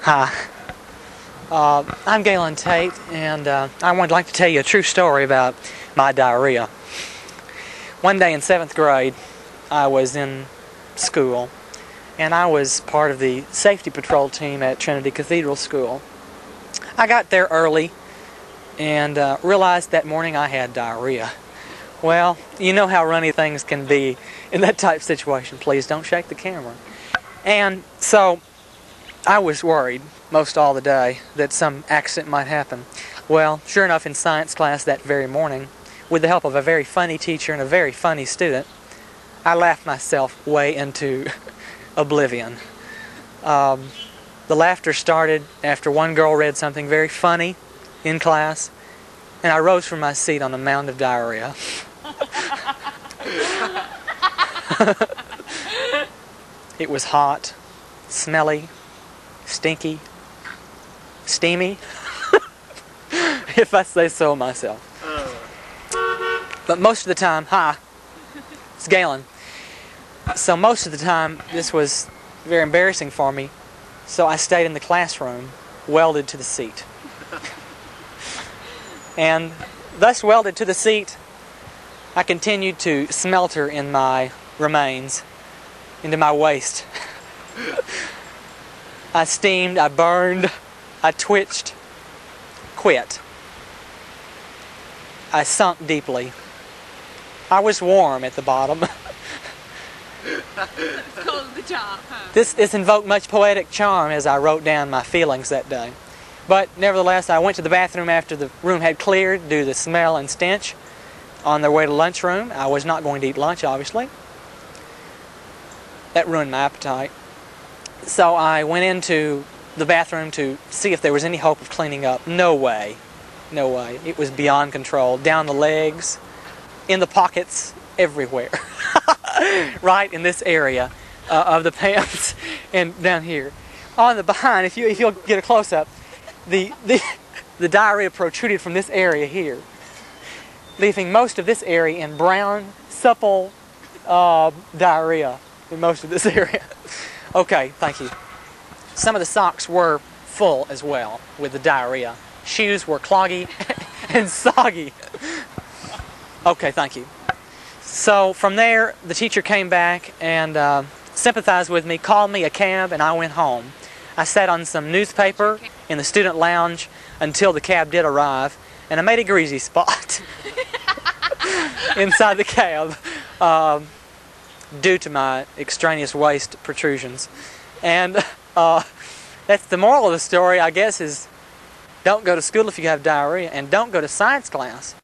Hi, I'm Galen Tate, and I would like to tell you a true story about my diarrhea. One day in 7th grade, I was in school, and I was part of the safety patrol team at Trinity Cathedral School. I got there early and realized that morning I had diarrhea. Well, you know how runny things can be in that type of situation. Please don't shake the camera. And so I was worried most all the day that some accident might happen. Well, sure enough, in science class that very morning, with the help of a very funny teacher and a very funny student, I laughed myself way into oblivion. The laughter started after one girl read something very funny in class, and I rose from my seat on a mound of diarrhea. It was hot, smelly, stinky, steamy, if I say so myself. But most of the time, hi, it's Galen. So most of the time, this was very embarrassing for me, so I stayed in the classroom, welded to the seat. And thus welded to the seat, I continued to smelter in my remains into my waste. I steamed, I burned, I twitched, quit. I sunk deeply. I was warm at the bottom. It's called the job, huh? This invoked much poetic charm as I wrote down my feelings that day. But nevertheless, I went to the bathroom after the room had cleared due to the smell and stench. On their way to lunchroom, I was not going to eat lunch, obviously. That ruined my appetite. So I went into the bathroom to see if there was any hope of cleaning up. No way. No way. It was beyond control. Down the legs, in the pockets, everywhere. Right in this area of the pants and down here. On the behind, if you'll get a close-up, the diarrhea protruded from this area here, leaving most of this area in brown, supple diarrhea in most of this area. Okay, thank you. Some of the socks were full as well with the diarrhea. Shoes were cloggy and soggy. Okay, thank you. So from there, the teacher came back and sympathized with me, called me a cab, and I went home. I sat on some newspaper in the student lounge until the cab did arrive, and I made a greasy spot inside the cab due to my extraneous waste protrusions. And that's the moral of the story, I guess, is don't go to school if you have diarrhea, and don't go to science class